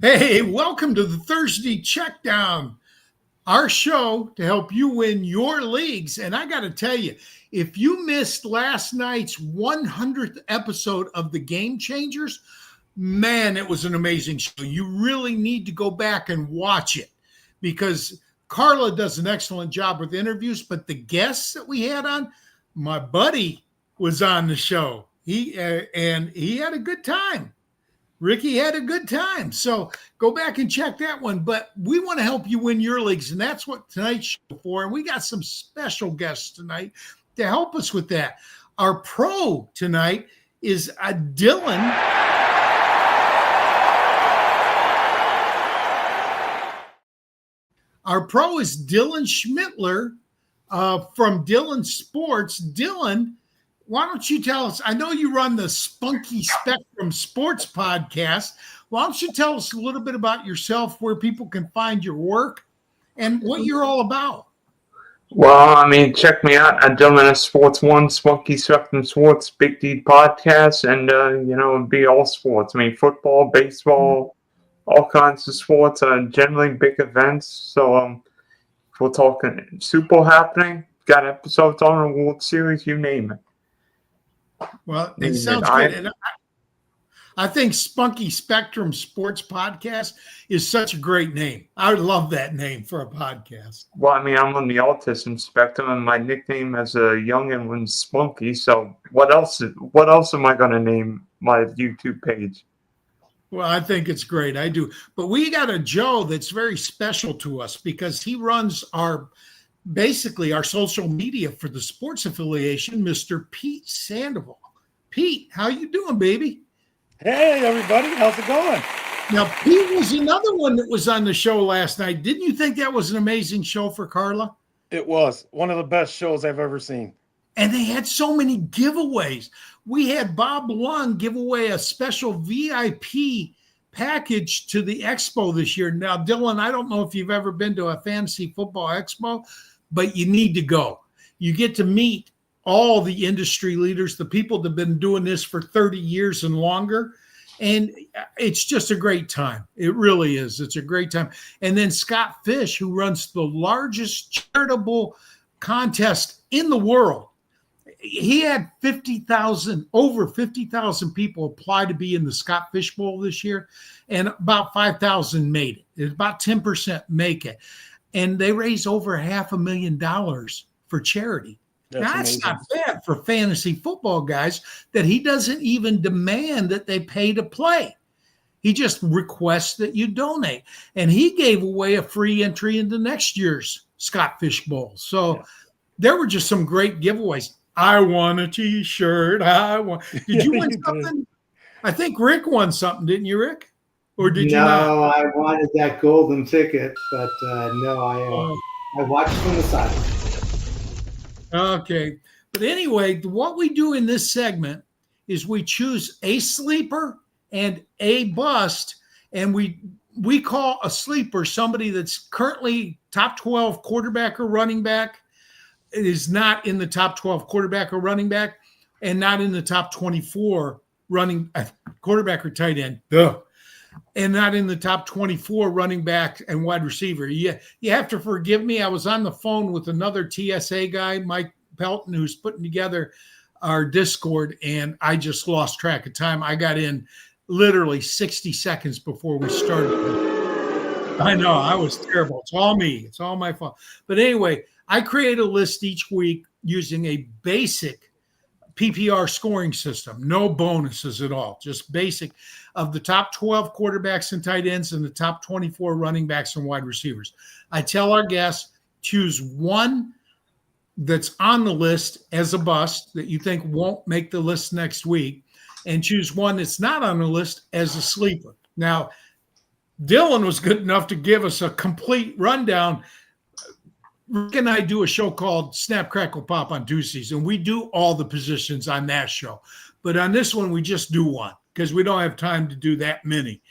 Hey, welcome to the Thursday Checkdown, our show to help you win your leagues. And I got to tell you, if you missed last night's 100th episode of the Game Changers, man, it was an amazing show. You really need to go back and watch it because Carla does an excellent job with interviews, but the guests that we had on, my buddy was on the show. He had a good time. Ricky had a good time. So go back and check that one. But we want to help you win your leagues, and that's what tonight's show for. And we got some special guests tonight to help us with that. Our pro tonight is Dylan. Our pro is Dylan Schmittler from Dylan Sports. Dylan, why don't you tell us? I know you run the Spunky Spectrum Sports podcast. Why don't you tell us a little bit about yourself, where people can find your work, and what you're all about? Well, I mean, check me out at Dylan Sports One, Spunky Spectrum Sports, Big D podcast, and it'd be all sports. I mean, football, baseball, all kinds of sports. Generally big events. So, if we're talking Super Bowl happening, got episodes on a World Series, you name it. Well, it sounds good. And I think Spunky Spectrum Sports Podcast is such a great name. I would love that name for a podcast. Well, I mean, I'm on the autism spectrum, and my nickname as a youngin was Spunky. So what else am I going to name my YouTube page? Well, I think it's great. I do. But we got a Joe that's very special to us because he runs basically our social media for the sports affiliation, Mr. Pete Sandoval. Pete, how you doing, baby? Hey, everybody. How's it going? Now, Pete was another one that was on the show last night. Didn't you think that was an amazing show for Carla? It was one of the best shows I've ever seen. And they had so many giveaways. We had Bob Lung give away a special VIP package to the expo this year. Now, Dylan, I don't know if you've ever been to a fantasy football expo, but you need to go. You get to meet all the industry leaders, the people that have been doing this for 30 years and longer. And it's just a great time. It really is. It's a great time. And then Scott Fish, who runs the largest charitable contest in the world, he had over 50,000 people apply to be in the Scott Fish Bowl this year, and about 5,000 made it. It's about 10% make it. And they raised over $500,000 for charity. That's not bad for fantasy football guys, that he doesn't even demand that they pay to play. He just requests that you donate. And he gave away a free entry into next year's Scott Fish Bowl. So there were just some great giveaways. I won a T-shirt. Did you win something? I think Rick won something, didn't you, Rick? Or did you not? No, I wanted that golden ticket, but no, I watched from the side. Okay. But anyway, what we do in this segment is we choose a sleeper and a bust, and we call a sleeper somebody that's currently top 12 quarterback or running back. It is not in the top 12 quarterback or running back, and not in the top 24 quarterback or tight end. And not in the top 24 running back and wide receiver. You have to forgive me. I was on the phone with another TSA guy, Mike Pelton, who's putting together our Discord, and I just lost track of time. I got in literally 60 seconds before we started. I know, I was terrible. It's all me. It's all my fault. But anyway, I create a list each week using a basic PPR scoring system, no bonuses at all, just basic, of the top 12 quarterbacks and tight ends and the top 24 running backs and wide receivers. I tell our guests, choose one that's on the list as a bust that you think won't make the list next week, and choose one that's not on the list as a sleeper. Now, Dylan was good enough to give us a complete rundown. Rick and I do a show called Snap, Crackle, Pop on Tuesdays, and we do all the positions on that show. But on this one, we just do one because we don't have time to do that many.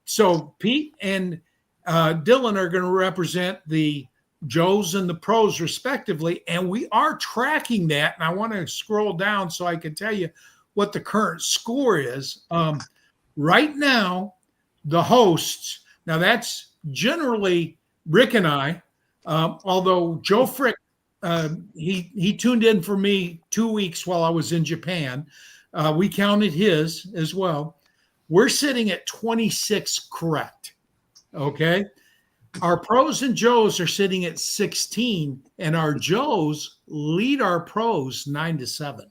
So Pete and Dylan are going to represent the Joes and the pros respectively, and we are tracking that. And I want to scroll down so I can tell you what the current score is. Right now, the hosts. Now that's generally Rick and I, although Joe Frick, he tuned in for me 2 weeks while I was in Japan. We counted his as well. We're sitting at 26 correct. Okay. Our pros and Joes are sitting at 16, and our Joes lead our pros 9-7.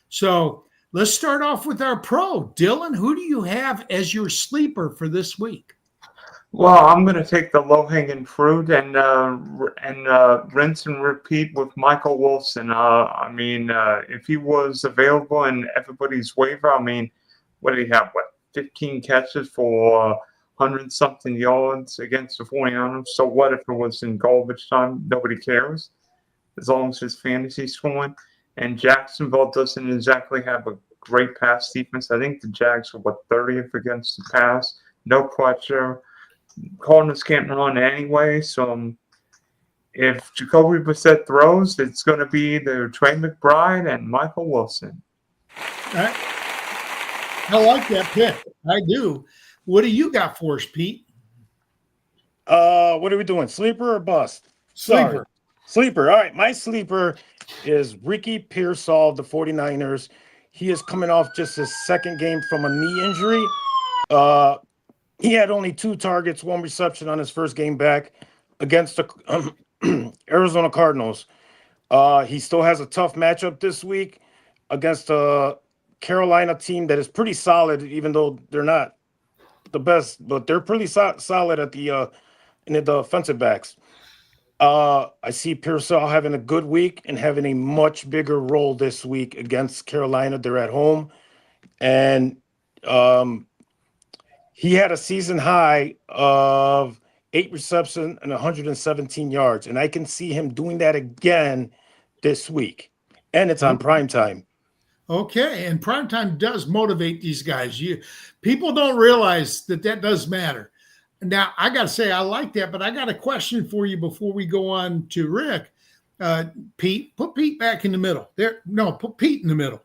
So let's start off with our pro. Dylan, who do you have as your sleeper for this week? Well, I'm going to take the low-hanging fruit and rinse and repeat with Michael Wilson. If he was available in everybody's waiver, what did he have? 15 catches for 100-something yards against the 49ers? So what if it was in garbage time? Nobody cares, as long as his fantasy scoring. And Jacksonville doesn't exactly have a great pass defense. I think the Jags were 30th against the pass. No pressure. Cardinals can't run anyway, so if Jacoby Brissett throws, it's going to be either Trey McBride and Michael Wilson. I like that pick. I do. What do you got for us, Pete? What are we doing? Sleeper or bust? Sleeper. Sorry. Sleeper. All right. My sleeper is Ricky Pearsall of the 49ers. He is coming off just his second game from a knee injury. He had only 2 targets, 1 reception on his first game back against the Arizona Cardinals. He still has a tough matchup this week against a Carolina team that is pretty solid, even though they're not the best, but they're pretty solid at the in the offensive backs. I see Pearsall having a good week and having a much bigger role this week against Carolina. They're at home, and he had a season high of 8 receptions and 117 yards, and I can see him doing that again this week. And it's on primetime. Okay, and primetime does motivate these guys. People don't realize that does matter. Now, I got to say, I like that, but I got a question for you before we go on to Rick. Pete, put Pete back in the middle. Put Pete in the middle,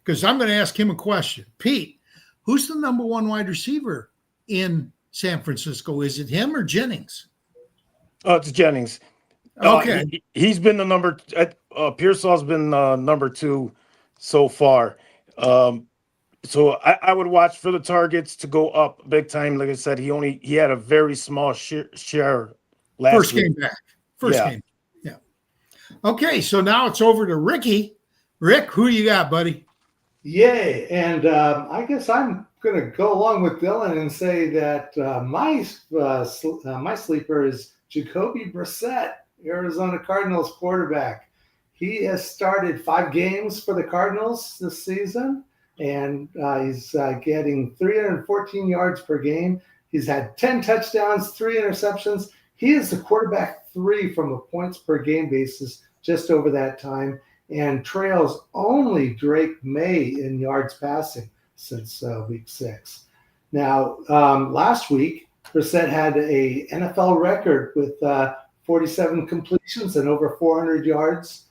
because I'm going to ask him a question. Pete, who's the number 1 wide receiver in San Francisco? Is it him or Jennings? Oh, it's Jennings. Okay. He's been the number. Pearsall's been number 2 so far. So I would watch for the targets to go up big time. Like I said, he had a very small share last First week. game back. First game. Yeah. Okay, so now it's over to Ricky. Rick, who you got, buddy? Yay. And I guess I'm going to go along with Dylan and say that my sleeper is Jacoby Brissett, Arizona Cardinals quarterback. He has started 5 games for the Cardinals this season, and he's getting 314 yards per game. He's had 10 touchdowns, 3 interceptions. He is the quarterback 3 from a points per game basis just over that time, and trails only Drake May in yards passing since week 6. Now, last week, Brissett had a NFL record with 47 completions and over 400 yards.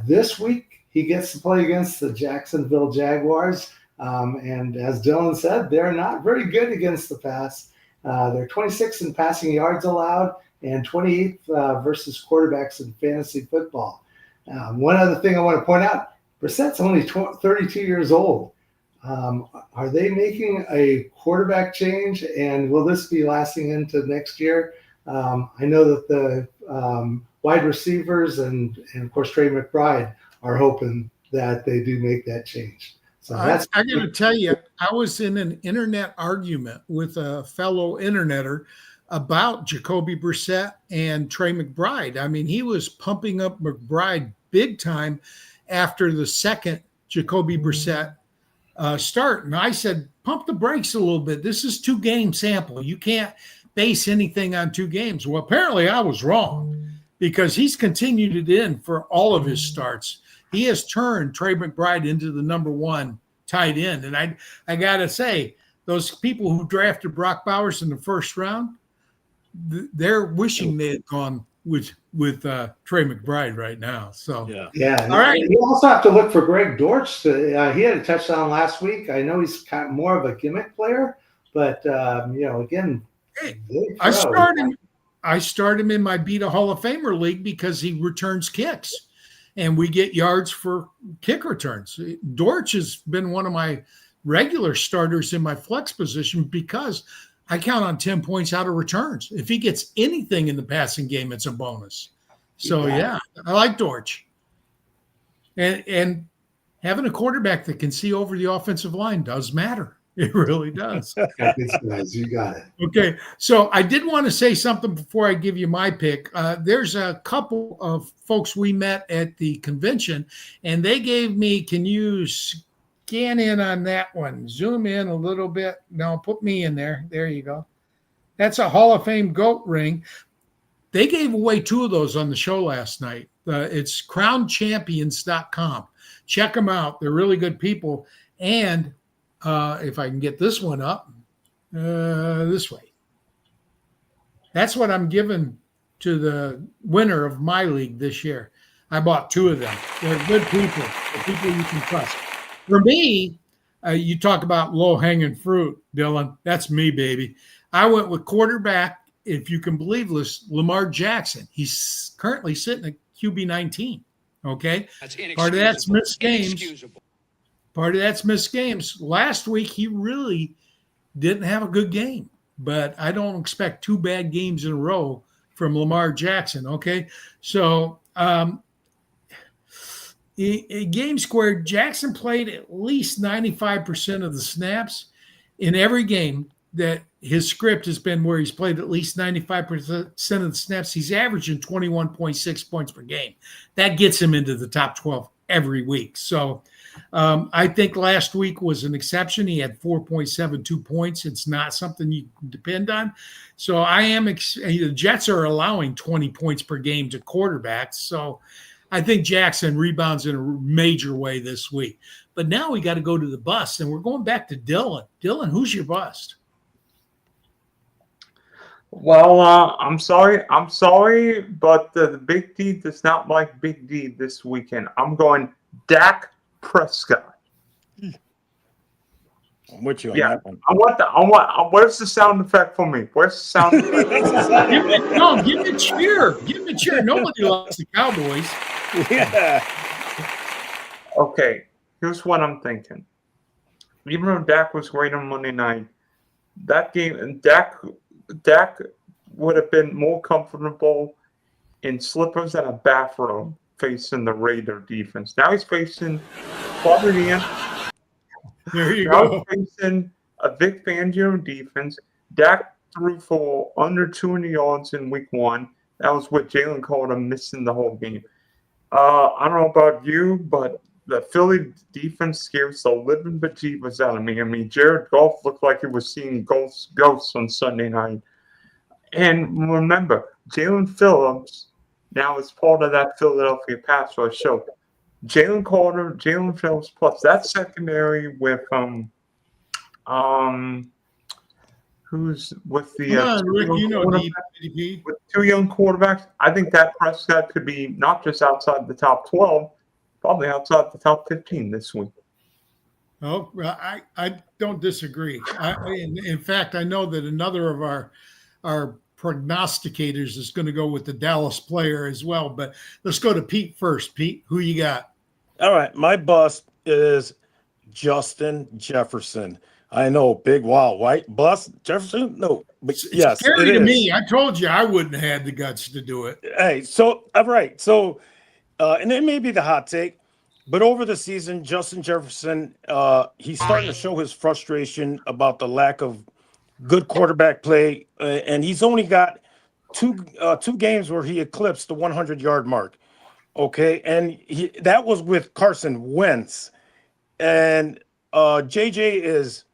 This week, he gets to play against the Jacksonville Jaguars. And as Dylan said, they're not very good against the pass. They're 26th in passing yards allowed and 28th versus quarterbacks in fantasy football. One other thing I want to point out, Brissett's only 32 years old. Are they making a quarterback change, and will this be lasting into next year? I know that the wide receivers and of course, Trey McBride are hoping that they do make that change. So I got to tell you, I was in an internet argument with a fellow interneter about Jacoby Brissett and Trey McBride. I mean, he was pumping up McBride big time after the second Jacoby Brissett start. And I said, pump the brakes a little bit. This is 2-game sample. You can't base anything on 2 games. Well, apparently I was wrong, because he's continued it in for all of his starts. He has turned Trey McBride into the number 1 tight end. And I got to say, those people who drafted Brock Bowers in the first round, they're wishing they had gone with Trey McBride right now. So, yeah. All right. You also have to look for Greg Dortch. He had a touchdown last week. I know he's kind of more of a gimmick player, But again, Hey, they I throw. start him in my Beat a Hall of Famer league because he returns kicks, and we get yards for kick returns. Dortch has been one of my regular starters in my flex position because I count on 10 points out of returns. If he gets anything in the passing game, it's a bonus. So yeah, I like Dortch. And having a quarterback that can see over the offensive line does matter. It really does. Guys, you got it. Okay, so I did want to say something before I give you my pick. There's a couple of folks we met at the convention, and they gave me, can you scan in on that one? Zoom in a little bit. No, put me in there. There you go. That's a Hall of Fame goat ring. They gave away 2 of those on the show last night. It's crownchampions.com. Check them out. They're really good people. And if I can get this one up this way. That's what I'm giving to the winner of my league this year. I bought 2 of them. They're good people. They're people you can trust. For me, you talk about low-hanging fruit, Dylan. That's me, baby. I went with quarterback, if you can believe this, Lamar Jackson. He's currently sitting at QB 19. Okay? Part of that's missed games. Part of that's missed games. Last week, he really didn't have a good game, but I don't expect 2 bad games in a row from Lamar Jackson. Okay. So, game squared, Jackson played at least 95% of the snaps in every game that his script has been where he's played at least 95% of the snaps. He's averaging 21.6 points per game. That gets him into the top 12 every week. So, I think last week was an exception. He had 4.72 points. It's not something you can depend on. So the Jets are allowing 20 points per game to quarterbacks. So I think Jackson rebounds in a major way this week. But now we got to go to the bust, and we're going back to Dylan. Dylan, who's your bust? Well, I'm sorry, but the Big D does not like Big D this weekend. I'm going Dak Prescott. I'm with you on that one. Where's the sound effect for me? Where's the sound effect? Give me a cheer. Give me a cheer. Nobody likes the Cowboys. Yeah. Okay, here's what I'm thinking. Even though Dak was great on Monday night, that game, Dak would have been more comfortable in slippers and a bathrobe facing the Raider defense. Now he's facing Florida. There you now go. He's facing a Vic Fangio defense. Dak threw for under 200 yards in week 1. That was with Jalen Carter missing the whole game. I don't know about you, but the Philly defense scares the living bejeebers out of me. I mean, Jared Goff looked like he was seeing ghosts on Sunday night. And remember, Jalen Phillips now is part of that Philadelphia pass rush. So Jalen Carter, Jalen Phillips, plus that secondary with who's with the with 2 young quarterbacks. I think that Prescott could be not just outside the top 12, probably outside the top 15 this week. Oh, I don't disagree. In fact, I know that another of our prognosticators is going to go with the Dallas player as well. But let's go to Pete first. Pete, who you got? All right, my bust is Justin Jefferson. I know, big wow, right? Bust Jefferson? No, but yes, scary to me. I told you I wouldn't have had the guts to do it. Hey, so all right, so and it may be the hot take, but over the season, Justin Jefferson, he's starting to show his frustration about the lack of good quarterback play, and he's only got two games where he eclipsed the 100-yard mark. Okay, and that was with Carson Wentz, and JJ is,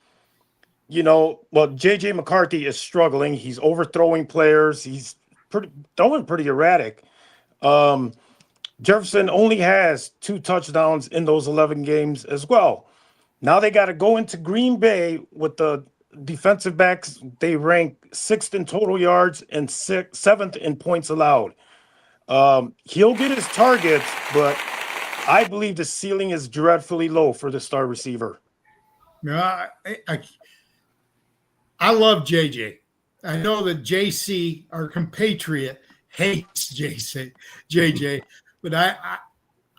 JJ McCarthy is struggling. He's overthrowing players. He's throwing pretty erratic. Jefferson only has 2 touchdowns in those 11 games as well. Now they got to go into Green Bay with the defensive backs. They rank 6th in total yards and 7th in points allowed. He'll get his targets, but I believe the ceiling is dreadfully low for the star receiver. No, I love JJ. I know that JC, our compatriot, hates JJ, but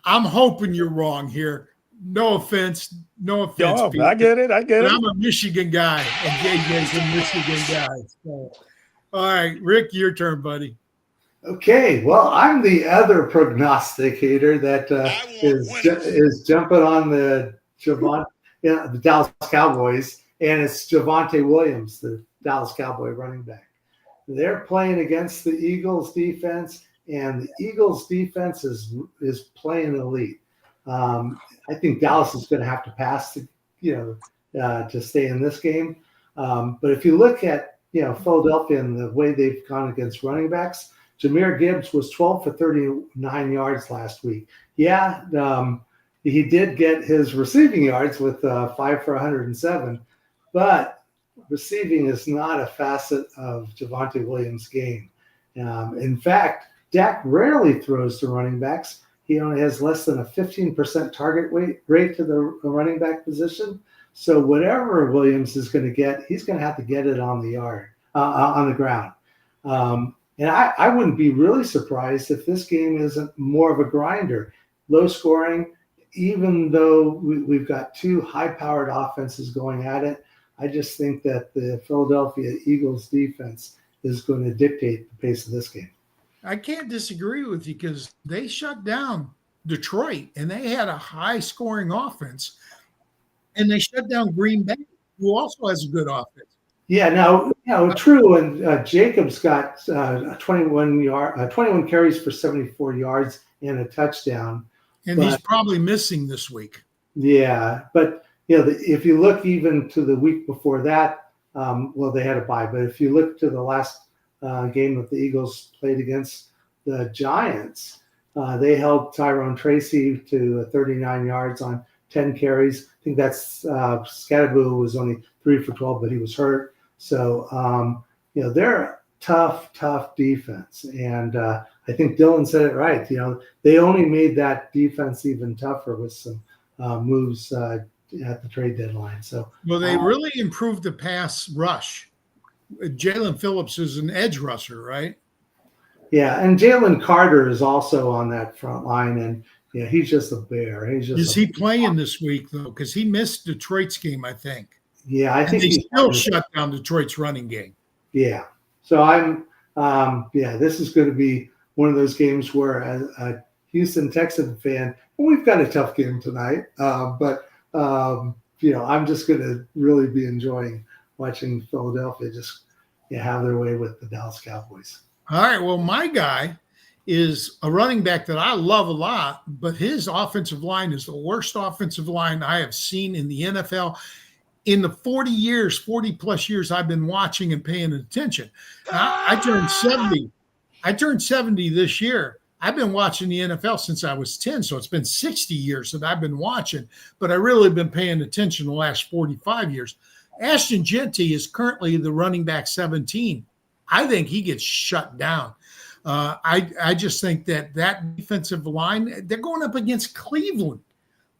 I'm hoping you're wrong here. No offense, Yo, Pete. I get it. I get But it. I'm a Michigan guy, and JJ's a Michigan guy. So, all right, Rick, your turn, buddy. Okay, well, I'm the other prognosticator that is jumping on the the Dallas Cowboys, and it's Javonte Williams, the Dallas Cowboy running back. They're playing against the Eagles defense, and the Eagles defense is playing elite. I think Dallas is going to have to pass to stay in this game. But if you look at Philadelphia and the way they've gone against running backs, Jahmyr Gibbs was 12 for 39 yards last week. Yeah, he did get his receiving yards with 5 for 107, but receiving is not a facet of Javonte Williams' game. In fact, Dak rarely throws to running backs. He only has less than a 15% target rate to the running back position. So whatever Williams is going to get, he's going to have to get it on the ground. And I wouldn't be really surprised if this game isn't more of a grinder, low scoring, even though we've got two high-powered offenses going at it. I just think that the Philadelphia Eagles defense is going to dictate the pace of this game. I can't disagree with you because they shut down Detroit, and they had a high-scoring offense, and they shut down Green Bay, who also has a good offense. Yeah, now, true. And Jacobs got 21 carries for 74 yards and a touchdown. And he's probably missing this week. Yeah, but if you look even to the week before that, they had a bye. But if you look to the last game that the Eagles played against the Giants, they held Tyrone Tracy to 39 yards on 10 carries. I think that's Scatterboo was only 3 for 12, but he was hurt. So, they're a tough defense. And I think Dylan said it right. They only made that defense even tougher with some moves at the trade deadline. So, well, they really improved the pass rush. Jalen Phillips is an edge rusher, right? Yeah, and Jalen Carter is also on that front line, and he's just a bear. Is he playing this week though? Because he missed Detroit's game, I think. Yeah, I think they still shut down Detroit's running game. Yeah, so I'm. This is going to be one of those games where, as a Houston Texan fan, we've got a tough game tonight. But I'm just going to really be enjoying watching Philadelphia just have their way with the Dallas Cowboys. All right. Well, my guy is a running back that I love a lot, but his offensive line is the worst offensive line I have seen in the NFL in the 40 plus years I've been watching and paying attention. I turned 70. I turned 70 this year. I've been watching the NFL since I was 10, so it's been 60 years that I've been watching, but I really been paying attention the last 45 years. Ashton Jeanty is currently the running back 17. I think he gets shut down. I just think that defensive line, they're going up against Cleveland.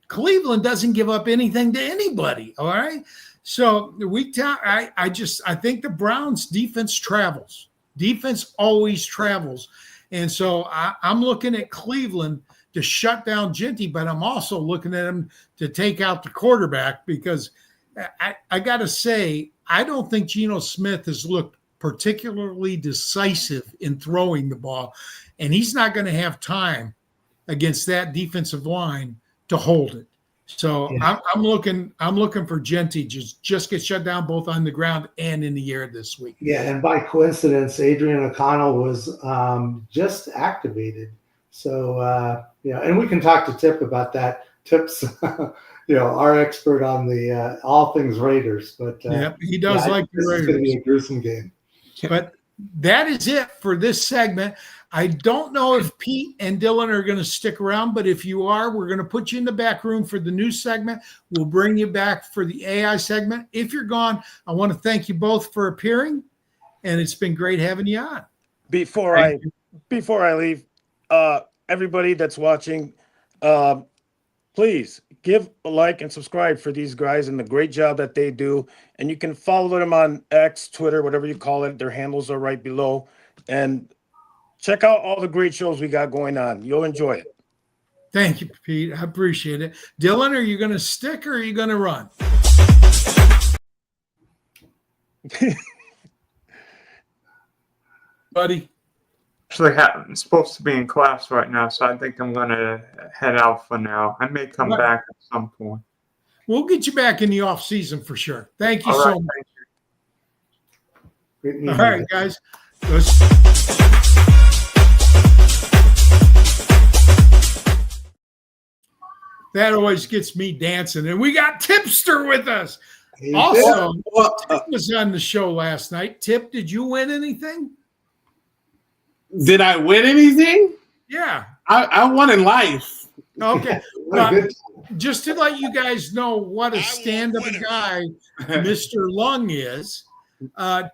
Cleveland doesn't give up anything to anybody. All right. So I think the Browns defense travels. Defense always travels. And so I'm looking at Cleveland to shut down Jeanty, but I'm also looking at him to take out the quarterback because I got to say, I don't think Geno Smith has looked particularly decisive in throwing the ball, and he's not going to have time against that defensive line to hold it. So yeah. I'm looking for Jeanty just get shut down both on the ground and in the air this week. Yeah, and by coincidence, Adrian O'Connell was just activated. So and we can talk to Tipp about that. Tipp's our expert on the all things Raiders. But he does like the Raiders. It's going to be a gruesome game. But that is it for this segment. I don't know if Pete and Dylan are going to stick around, but if you are, we're going to put you in the back room for the news segment. We'll bring you back for the AI segment. If you're gone, I want to thank you both for appearing, and it's been great having you on. Before I leave, everybody that's watching, please give a like and subscribe for these guys and the great job that they do. And you can follow them on X, Twitter, whatever you call it. Their handles are right below. And check out all the great shows we got going on. You'll enjoy it. Thank you, Pete. I appreciate it. Dylan, are you going to stick or are you going to run? Buddy? Actually, I'm supposed to be in class right now, so I think I'm going to head out for now. I may come back at some point. We'll get you back in the off season for sure. Thank you All so right, much. Great meeting All right, you. guys. That always gets me dancing. And we got Tipster with us. Hey, Also, Well, Tip was on the show last night. Tip, did you win anything? did I win anything? Yeah. I won in life. Okay. what a good Just to let you guys know what a stand-up guy Mr. Lung is,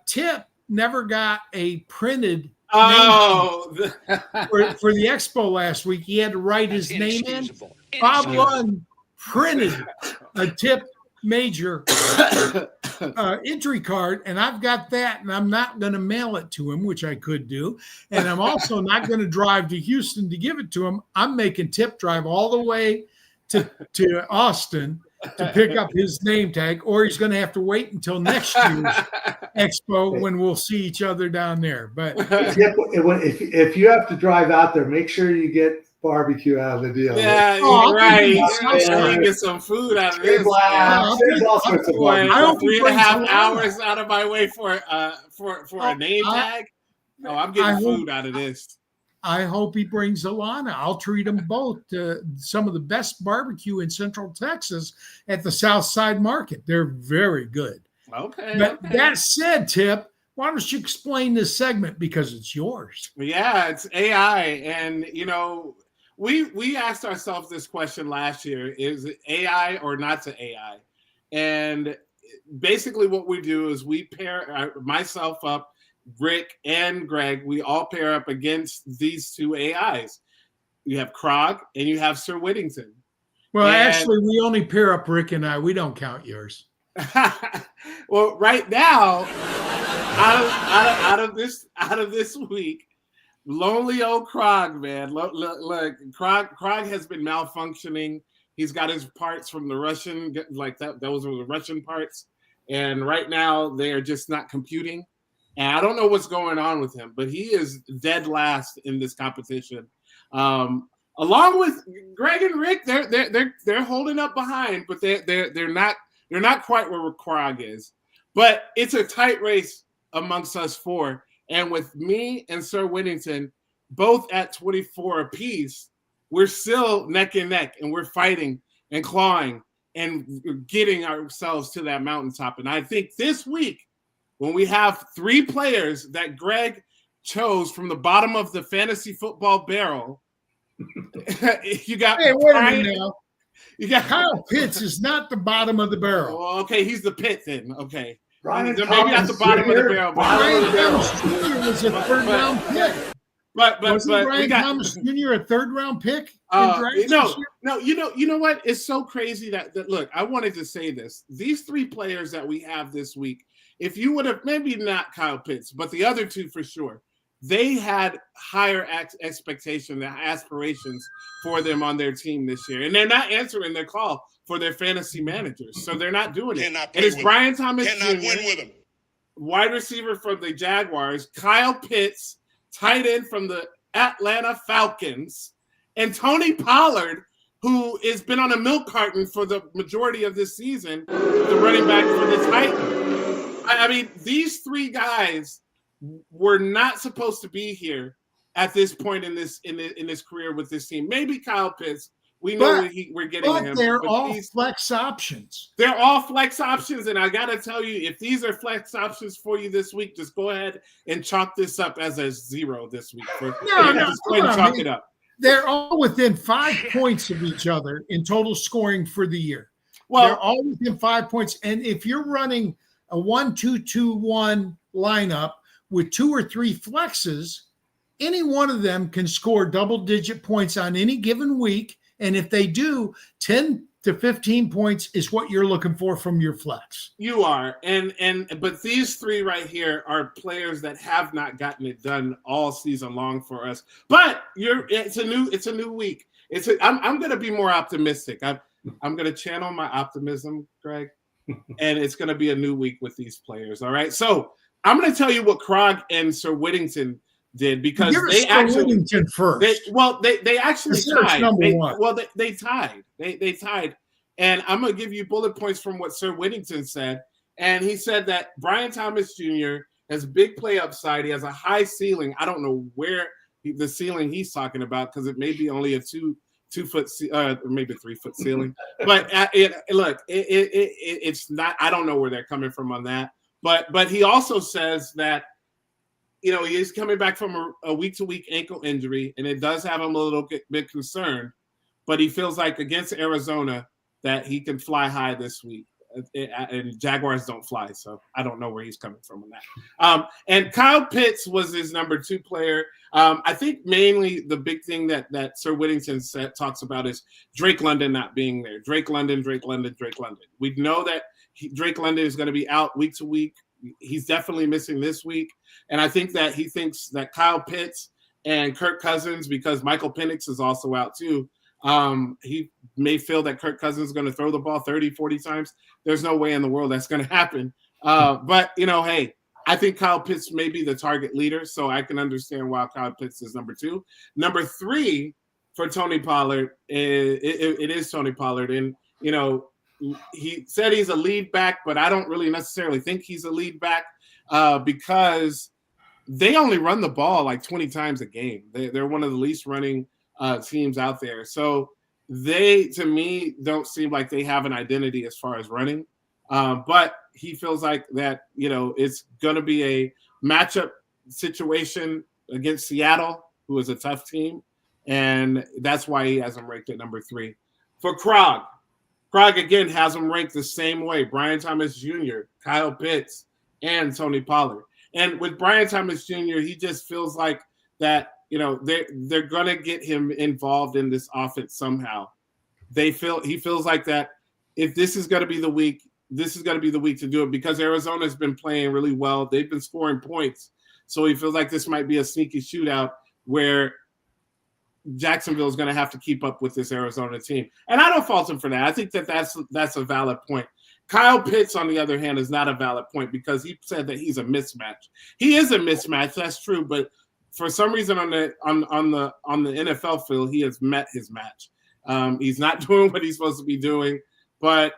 Tip never got a printed Oh, for the expo last week. He had to write his name in. Bob Lung printed a Tipp Major entry card, and I've got that, and I'm not going to mail it to him, which I could do, and I'm also not going to drive to Houston to give it to him. I'm making Tip drive all the way to Austin to pick up his name tag, or he's going to have to wait until next year's expo when we'll see each other down there. But if you have to drive out there, make sure you get barbecue out of the deal. yeah, Oh, you're right. I'll Let me get some food out of this. There's all sorts of Boy, I hope he 3.5 brings hours out of my way for a name tag. Oh, I'm getting food out of this. I hope he brings Alana. I'll treat them both to some of the best barbecue in Central Texas at the South Side Market. They're very good. Okay. But okay. that said, Tip, why don't you explain this segment, because it's yours? Yeah, it's AI. And, we asked ourselves this question last year: is it AI or not to AI? And basically what we do is we pair myself up, Rick and Greg, we all pair up against these two AIs. You have Krog and you have Sir Whittington. Well, And- actually, we only pair up Rick and I. We don't count yours. Well, right now, out of this week, lonely old Krog, man. Look, Krog has been malfunctioning. He's got his parts from the Russian, like that. Those were the Russian parts, and right now they are just not computing. And I don't know what's going on with him, but he is dead last in this competition. Along with Greg and Rick, they're holding up behind, but they're not quite where Krog is. But it's a tight race amongst us four. And with me and Sir Whittington both at 24 apiece, we're still neck and neck, and we're fighting and clawing and getting ourselves to that mountaintop. And I think this week, when we have three players that Greg chose from the bottom of the fantasy football barrel, you got Hey, wait a Brian, minute now. you got Kyle Pitts is not the bottom of the barrel. Well, okay, he's the pit then. Okay. Brian Maybe not the bottom of the barrel, but Brian Thomas Jr. was a third-round pick. but Wasn't we Brian got Thomas Jr. a third-round pick? in drafts this year? No, you know what? It's so crazy that look, I wanted to say this. These three players that we have this week, if you would have, maybe not Kyle Pitts, but the other two for sure, they had higher expectation and aspirations for them on their team this year. And they're not answering their call for their fantasy managers. So they're not doing it. And it's Brian Thomas Jr., wide receiver from the Jaguars, Kyle Pitts, tight end from the Atlanta Falcons, and Tony Pollard, who has been on a milk carton for the majority of this season, the running back for the Titans. I mean, these three guys were not supposed to be here at this point in this career with this team. Maybe Kyle Pitts. We know we're getting him. They're all flex options. They're all flex options, and I got to tell you, if these are flex options for you this week, just go ahead and chalk this up as a 0 this week. Just go ahead and chalk it up. They're all within 5 points of each other in total scoring for the year. Well, they're all within 5 points. And if you're running a 1-2-2-1 lineup with 2 or 3 flexes, any one of them can score double-digit points on any given week And if they do, 10 to 15 points is what you're looking for from your flex. You are, but these three right here are players that have not gotten it done all season long for us. But it's a new week. I'm going to be more optimistic. I'm going to channel my optimism, Greg, and it's going to be a new week with these players. All right, so I'm going to tell you what Krog and Sir Whittington did because they actually Whittington first. They actually tied. They tied. They tied. And I'm going to give you bullet points from what Sir Whittington said. And he said that Brian Thomas Jr. has big play upside. He has a high ceiling. I don't know where the ceiling he's talking about because it may be only a 2 foot, or maybe 3 foot ceiling. But it's not. I don't know where they're coming from on that. But he also says that he's coming back from a week-to-week ankle injury, and it does have him a little bit concerned. But he feels like against Arizona that he can fly high this week. And Jaguars don't fly, so I don't know where he's coming from on that. And Kyle Pitts was his number 2 player. I think mainly the big thing that Sir Whittington talks about is Drake London not being there. Drake London. We know that Drake London is going to be out week to week. He's definitely missing this week. And I think that he thinks that Kyle Pitts and Kirk Cousins, because Michael Penix is also out too, he may feel that Kirk Cousins is going to throw the ball 30, 40 times. There's no way in the world that's going to happen. But, hey, I think Kyle Pitts may be the target leader, so I can understand why Kyle Pitts is number 2. Number 3 for Tony Pollard, it is Tony Pollard. And, he said he's a lead back, but I don't really necessarily think he's a lead back because they only run the ball like 20 times a game. They're one of the least running teams out there. So they, to me, don't seem like they have an identity as far as running. But he feels like that, it's going to be a matchup situation against Seattle, who is a tough team. And that's why he has him ranked at number 3. For Krog again has him ranked the same way. Brian Thomas Jr., Kyle Pitts, and Tony Pollard. And with Brian Thomas Jr., he just feels like that, they're going to get him involved in this offense somehow. He feels like that if this is going to be the week, this is going to be the week to do it because Arizona's been playing really well. They've been scoring points. So he feels like this might be a sneaky shootout where Jacksonville is going to have to keep up with this Arizona team. And I don't fault him for that. I think that's a valid point. Kyle Pitts, on the other hand, is not a valid point because he said that he's a mismatch. He is a mismatch, that's true, but for some reason on the NFL field, he has met his match. He's not doing what he's supposed to be doing, but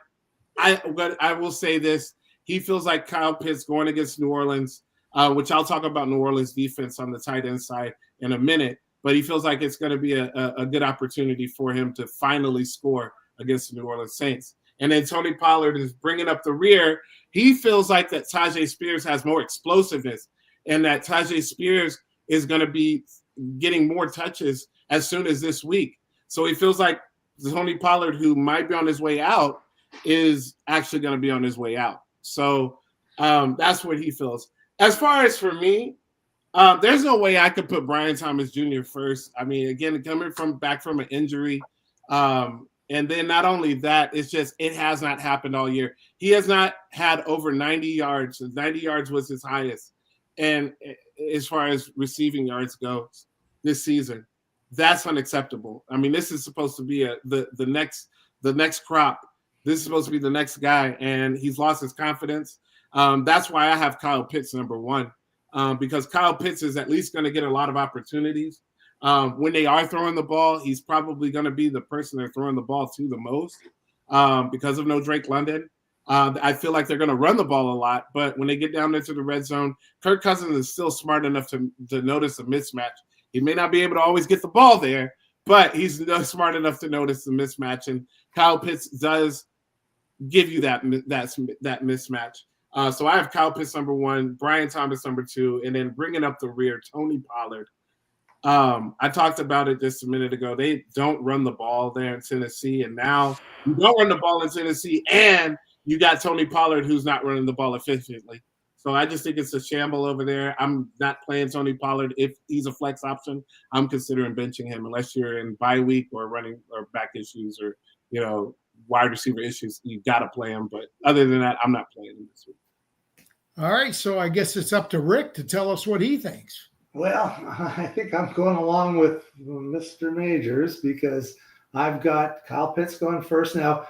I will say this: he feels like Kyle Pitts going against New Orleans, which I'll talk about New Orleans defense on the tight end side in a minute. But he feels like it's going to be a good opportunity for him to finally score against the New Orleans Saints. And then Tony Pollard is bringing up the rear. He feels like that Tajay Spears has more explosiveness and that Tajay Spears is going to be getting more touches as soon as this week. So he feels like Tony Pollard, who might be on his way out, is actually going to be on his way out. So that's what he feels. As far as for me, there's no way I could put Brian Thomas Jr. first. I mean, again, coming back from an injury, and then not only that, it's just it has not happened all year. He has not had over 90 yards. 90 yards was his highest, and as far as receiving yards goes this season, that's unacceptable. I mean, this is supposed to be the next crop. This is supposed to be the next guy, and he's lost his confidence. That's why I have Kyle Pitts number 1. Because Kyle Pitts is at least going to get a lot of opportunities. When they are throwing the ball, he's probably going to be the person they're throwing the ball to the most because of no Drake London. I feel like they're going to run the ball a lot, but when they get down into the red zone, Kirk Cousins is still smart enough to notice a mismatch. He may not be able to always get the ball there, but he's smart enough to notice the mismatch, and Kyle Pitts does give you that mismatch. So I have Kyle Pitts number 1, Brian Thomas number 2, and then bringing up the rear, Tony Pollard. I talked about it just a minute ago. They don't run the ball there in Tennessee, and now you don't run the ball in Tennessee, and you got Tony Pollard who's not running the ball efficiently. So I just think it's a shamble over there. I'm not playing Tony Pollard. If he's a flex option, I'm considering benching him unless you're in bye week or running or back issues or, wide receiver issues. You got to play him. But other than that, I'm not playing him this week. All right. So I guess it's up to Rick to tell us what he thinks. Well, I think I'm going along with Mr. Majors because I've got Kyle Pitts going first. Now,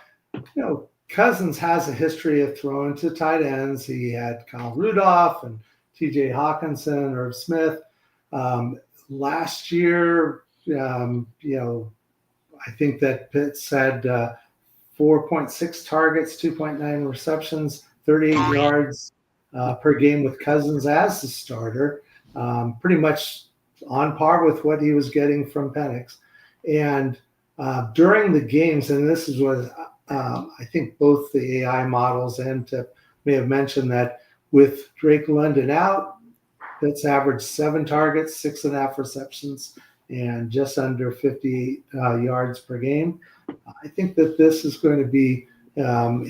Cousins has a history of throwing to tight ends. He had Kyle Rudolph and T.J. Hawkinson, Irv Smith. Last year, I think that Pitts had 4.6 targets, 2.9 receptions, 38 yards per game with Cousins as the starter, pretty much on par with what he was getting from Penix. And during the games, and this is what I think both the AI models and Tipp may have mentioned, that with Drake London out, Pitts averaged 7 targets, 6.5 receptions, and just under 58 yards per game. I think that this is going to be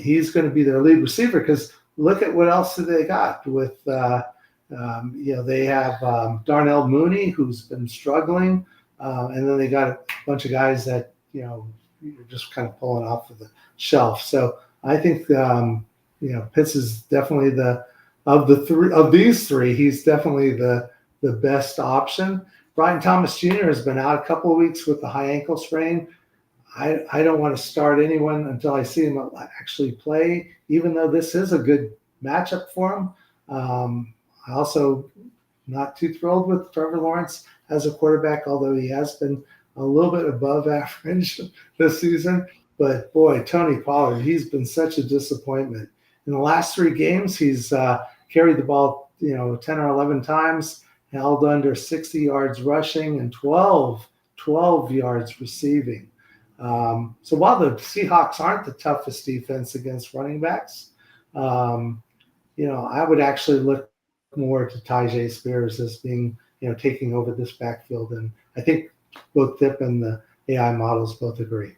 he's going to be their lead receiver because look at what else they got with they have Darnell Mooney, who's been struggling, and then they got a bunch of guys that you're just kind of pulling off of the shelf. So I think Pitts is definitely of these three, he's definitely the best option. Brian Thomas Jr. has been out a couple of weeks with a high ankle sprain. I don't want to start anyone until I see him actually play, even though this is a good matchup for him. I also not too thrilled with Trevor Lawrence as a quarterback, although he has been a little bit above average this season. But boy, Tony Pollard, he's been such a disappointment. In the last 3 games, he's carried the ball, 10 or 11 times, held under 60 yards rushing and 12 yards receiving. So while the Seahawks aren't the toughest defense against running backs, I would actually look more to Tyjae Spears as being, taking over this backfield. And I think both Tipp and the AI models both agree.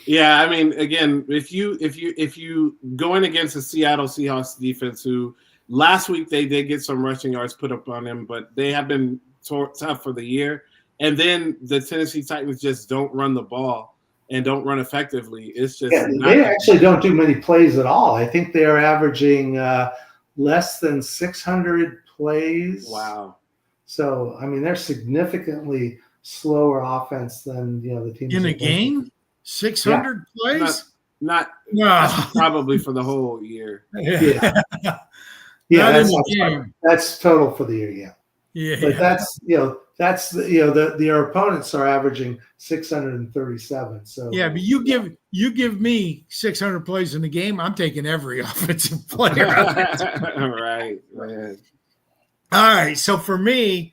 Yeah, I mean, again, if you going against the Seattle Seahawks defense, who last week they did get some rushing yards put up on them, but they have been tough for the year. And then the Tennessee Titans just don't run the ball and don't run effectively. It's just they actually don't do many plays at all. I think they are averaging less than 600 plays. Wow. So I mean, they're significantly slower offense than the teams in a game. 600 plays? Not that's probably for the whole year. That's total for the year. Yeah. But that's their opponents are averaging 637. So yeah, but you give me 600 plays in a game, I'm taking every offensive player. Right, man. All right, so for me,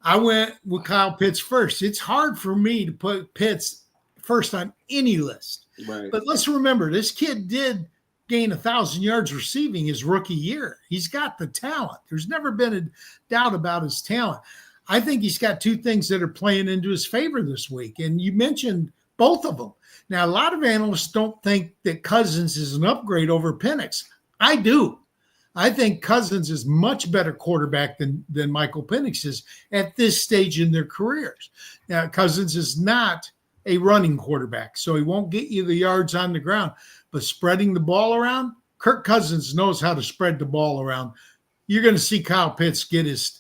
I went with Kyle Pitts first. It's hard for me to put Pitts first on any list. Right. But let's remember, this kid did gain 1,000 yards receiving his rookie year. He's got the talent. There's never been a doubt about his talent. I think he's got 2 things that are playing into his favor this week, and you mentioned both of them. Now, a lot of analysts don't think that Cousins is an upgrade over Penix. I do. I think Cousins is much better quarterback than Michael Penix is at this stage in their careers. Now, Cousins is not a running quarterback, so he won't get you the yards on the ground. But spreading the ball around, Kirk Cousins knows how to spread the ball around. You're going to see Kyle Pitts get his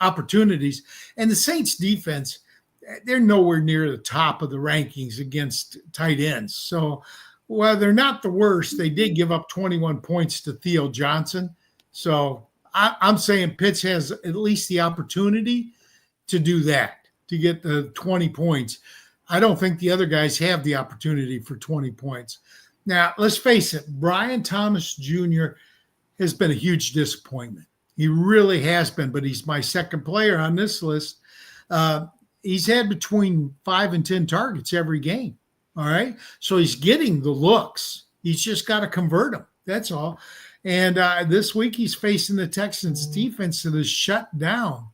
opportunities. And the Saints defense, they're nowhere near the top of the rankings against tight ends. So while they're not the worst, they did give up 21 points to Theo Johnson. So I'm saying Pitts has at least the opportunity to do that, to get the 20 points. I don't think the other guys have the opportunity for 20 points. Now, let's face it, Brian Thomas Jr. has been a huge disappointment. He really has been, but he's my second player on this list. He's had between 5 and 10 targets every game. All right. So he's getting the looks. He's just got to convert them. That's all. And this week he's facing the Texans defense that has shut down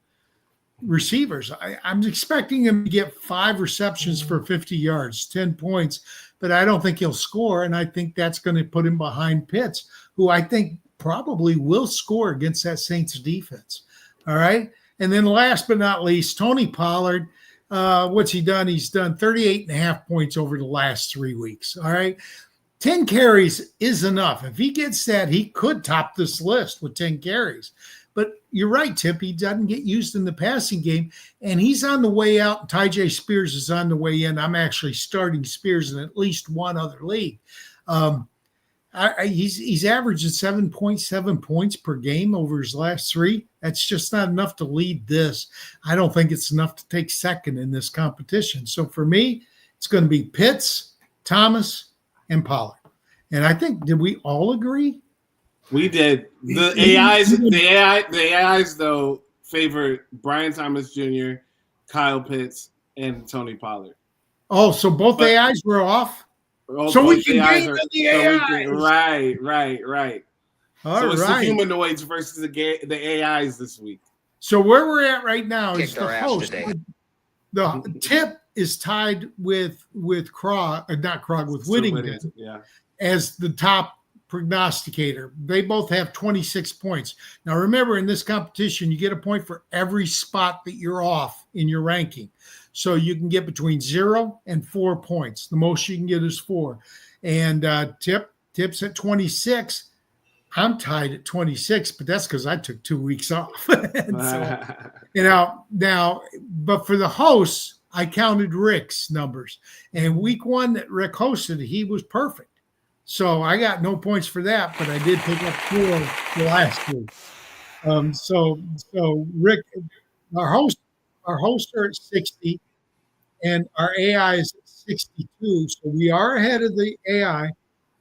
receivers. I'm expecting him to get 5 receptions for 50 yards, 10 points, but I don't think he'll score. And I think that's going to put him behind Pitts, who I think probably will score against that Saints defense. All right. And then last but not least, Tony Pollard. What's he done? He's done 38.5 points over the last 3 weeks. All right. 10 carries is enough. If he gets that, he could top this list with 10 carries. But you're right, Tip. He doesn't get used in the passing game, and he's on the way out. Ty Spears is on the way in. I'm actually starting Spears in at least one other league. He's averaging 7.7 points per game over his last 3. That's just not enough to lead this. I don't think it's enough to take second in this competition. So for me, it's going to be Pitts, Thomas, and Pollard. And I think, did we all agree? We did. The AIs though favor Brian Thomas Jr., Kyle Pitts, and Tony Pollard. Oh, so both AIs were off? So we can gain the AIs. Right. So it's the humanoids versus the AIs this week. So where we're at right now is Kicked our the ass host. today. The Tip is tied with Whittington as the top prognosticator. They both have 26 points. Now remember, in this competition, you get a point for every spot that you're off in your ranking. So you can get between 0 and 4 points. The most you can get is 4. And Tip's at 26. I'm tied at 26, but that's because I took 2 weeks off. And so, now, but for the hosts, I counted Rick's numbers. And week 1 that Rick hosted, he was perfect. So I got no points for that, but I did pick up 4 the last week. So Rick, our hosts are at 60, and our AI is at 62. So we are ahead of the AI,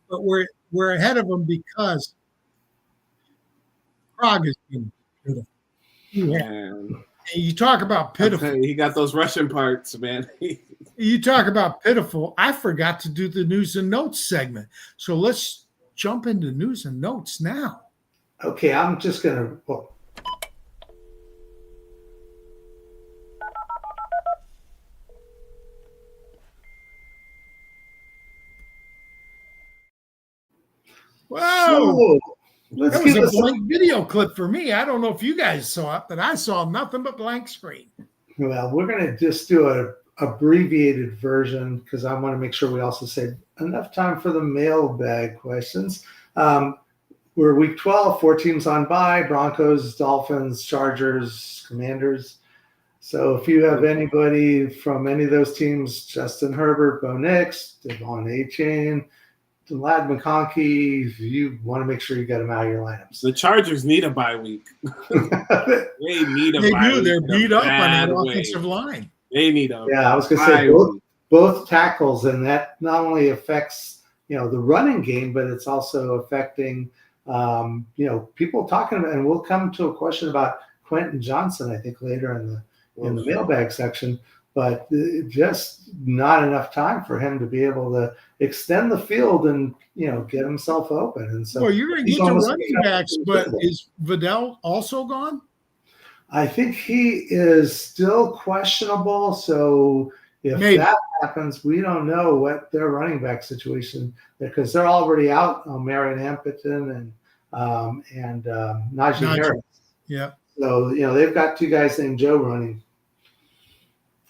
but we're ahead of them because Prague has been beautiful. And you talk about pitiful. He got those Russian parts, man. You talk about pitiful. I forgot to do the news and notes segment. So let's jump into news and notes now. Okay, I'm just going to. Well, Whoa! Let's that was give a us blank video clip for me. I don't know if you guys saw it, but I saw nothing but blank screen. Well, we're going to just do a abbreviated version because I want to make sure we also save enough time for the mailbag questions. We're week 12, 4 teams on bye: Broncos, Dolphins, Chargers, Commanders. So if you have anybody from any of those teams, Justin Herbert, Bo Nix, Devon A-Chain, Lad McConkey, you want to make sure you get them out of your lineups. The Chargers need a bye week. They need a bye week. They're beat up on that offensive line. They need a I was going to say both tackles, and that not only affects the running game, but it's also affecting people talking about. And we'll come to a question about Quentin Johnson, I think, later in the mailbag section. But just not enough time for him to be able to extend the field and get himself open. And so, you're going to get to running backs, but is Vidal also gone? I think he is still questionable. So if that happens, we don't know what their running back situation, because they're already out on Marion Ampeton and Najee Harris. Yeah. So they've got 2 guys named Joe running.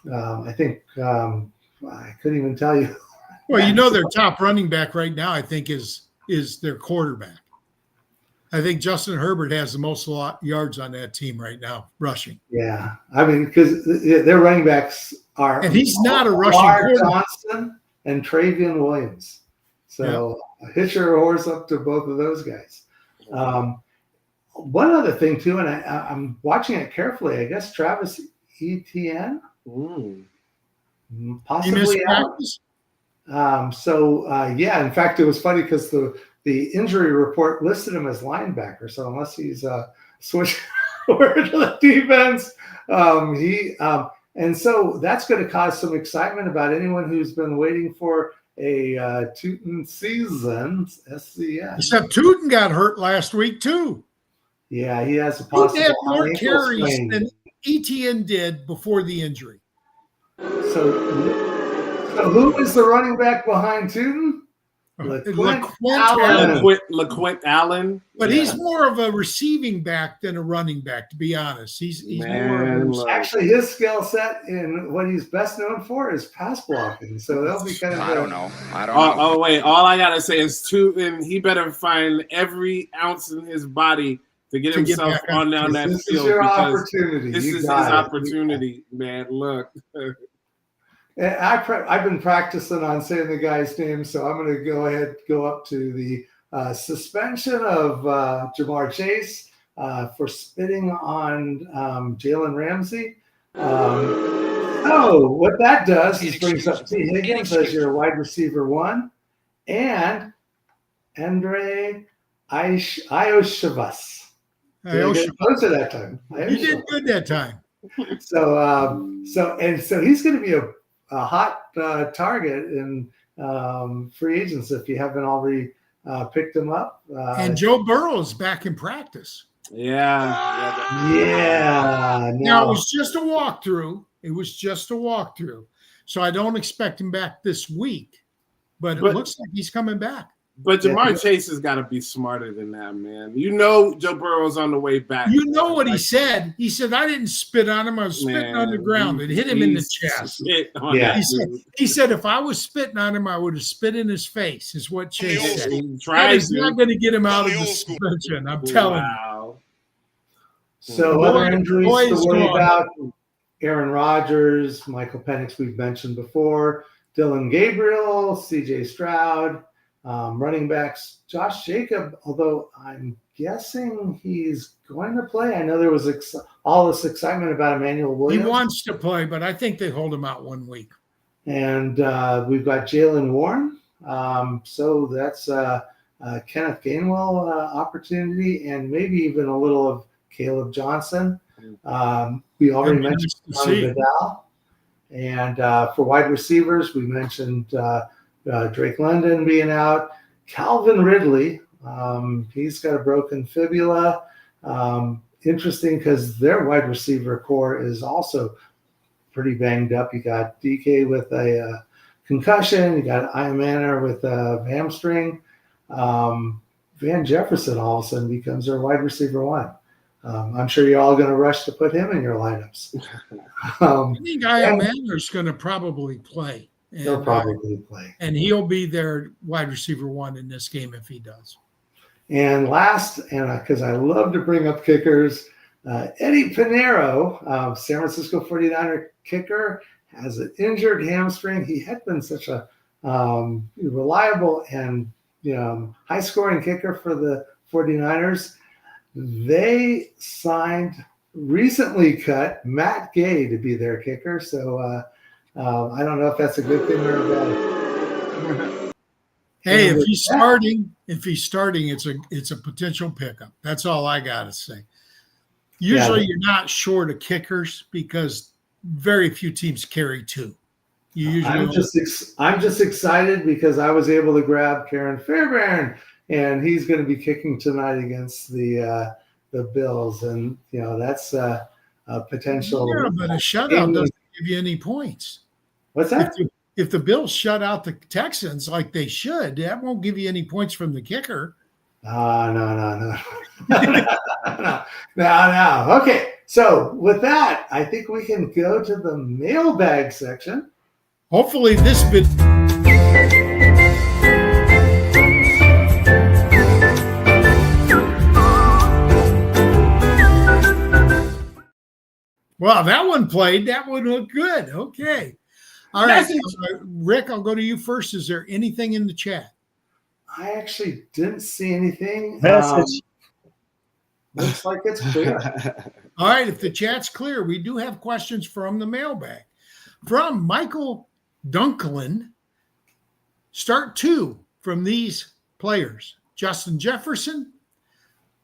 I think I couldn't even tell you. Well, their top running back right now, I think, is their quarterback. I think Justin Herbert has the most yards on that team right now, rushing. Yeah, I mean, because their running backs are, and he's not a rushing quarterback. Johnson and Travion Williams. So hitch your horse up to both of those guys. One other thing too, and I'm watching it carefully. I guess Travis Etienne. Possibly out. In fact, it was funny because the injury report listed him as linebacker. So unless he's switched over to the defense, and so that's going to cause some excitement about anyone who's been waiting for a Tootin season. SCN. Except Tootin got hurt last week too. Yeah, he has a possible. He had more carries than Etienne did before the injury. So who is the running back behind Tootin? LaQuint Allen. LaQuint Allen. But he's more of a receiving back than a running back, to be honest. He's more of a look. Actually, his skill set and what he's best known for is pass blocking. So that'll be kind of. I don't know. Oh wait, all I gotta say is and he better find every ounce in his body to get himself on down that This field. is your opportunity. This is his opportunity, man. Look. I've been practicing on saying the guy's name, so I'm going to go up to the suspension of Jamar Chase for spitting on Jalen Ramsey. So what that does is brings up T. Higgins as your wide receiver 1 and Andre Ioshavas. Close to that time. You did good that time. So he's going to be a hot target in free agents if you haven't already picked him up. And Joe Burrow is back in practice. Yeah. Now it was just a walkthrough. So I don't expect him back this week, but it looks like he's coming back. But Jamar Chase has got to be smarter than that, man. You know Joe Burrow's on the way back. You know what he said? He said, I didn't spit on him. I was spitting on the ground. It hit him in the chest. He said, if I was spitting on him, I would have spit in his face, is what Chase said. He's not going to get him out of the suspension, I'm telling you. So other injuries to worry about, Aaron Rodgers, Michael Penix, we've mentioned before, Dylan Gabriel, C.J. Stroud, running backs, Josh Jacob, although I'm guessing he's going to play. I know there was all this excitement about Emmanuel Williams. He wants to play, but I think they hold him out 1 week. And we've got Jalen Warren. So that's Kenneth Gainwell opportunity and maybe even a little of Caleb Johnson. We already mentioned Vidal. And for wide receivers, we mentioned Drake London being out. Calvin Ridley, he's got a broken fibula. Interesting because their wide receiver core is also pretty banged up. You got DK with a concussion. You got Iamana with a hamstring. Van Jefferson all of a sudden becomes their wide receiver 1. I'm sure you're all going to rush to put him in your lineups. I think Iamana is going to probably play. He'll probably play. And he'll be their wide receiver 1 in this game if he does. And last, and because I love to bring up kickers, Eddie Pinheiro, San Francisco 49er kicker, has an injured hamstring. He had been such a reliable and high-scoring kicker for the 49ers. They signed recently cut Matt Gay to be their kicker. So I don't know if that's a good thing or a bad thing. Hey, if he's starting, it's a potential pickup. That's all I gotta say. Usually, you're not short of kickers because very few teams carry 2. I'm just excited because I was able to grab Karen Fairbairn, and he's going to be kicking tonight against the Bills, and that's a potential. Yeah, but a shutout doesn't give you any points. What's that? If the Bills shut out the Texans like they should, that won't give you any points from the kicker. No. No. Okay, so with that, I think we can go to the mailbag section. Hopefully this bit. Well, that one played. That one looked good. Okay. All right, Rick, I'll go to you first. Is there anything in the chat? I actually didn't see anything. Message. Looks like it's clear. All right, if the chat's clear, we do have questions from the mailbag. From Michael Dunklin, start 2 from these players: Justin Jefferson,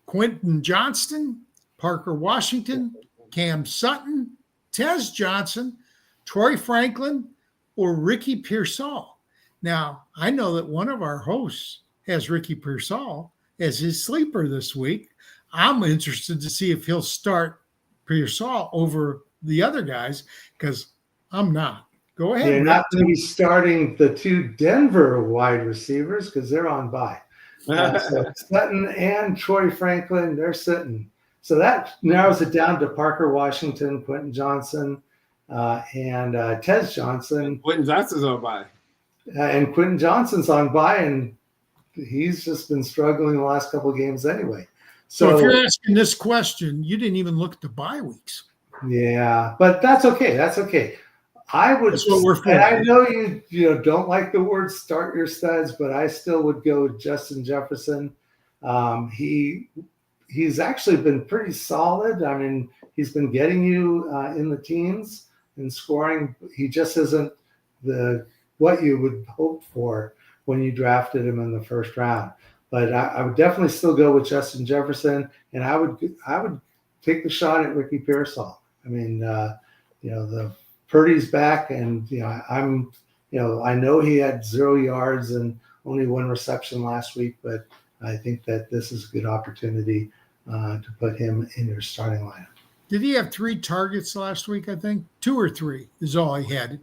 Quentin Johnston, Parker Washington, Cam Sutton, Tez Johnson, Troy Franklin, or Ricky Pearsall. Now, I know that one of our hosts has Ricky Pearsall as his sleeper this week. I'm interested to see if he'll start Pearsall over the other guys because I'm not. Go ahead. You're not going to be starting the 2 Denver wide receivers because they're on bye. So Sutton and Troy Franklin, they're sitting. So that narrows it down to Parker Washington, Quentin Johnson, and Tez Johnson. Quentin Johnson's on by. And Quentin Johnson's on bye, and he's just been struggling the last couple of games anyway. So if you're asking this question, you didn't even look at the bye weeks. Yeah, but that's okay. That's okay. I would, That's what we're for. and I know you don't like the word start your studs, but I still would go with Justin Jefferson. He's actually been pretty solid. I mean, he's been getting you in the teens and scoring. He just isn't what you would hope for when you drafted him in the first round. But I would definitely still go with Justin Jefferson, and I would take the shot at Ricky Pearsall. I mean, the Purdy's back, and I know he had 0 yards and only 1 reception last week, but I think that this is a good opportunity to put him in your starting lineup. Did he have 3 targets last week? I think 2 or 3 is all he had.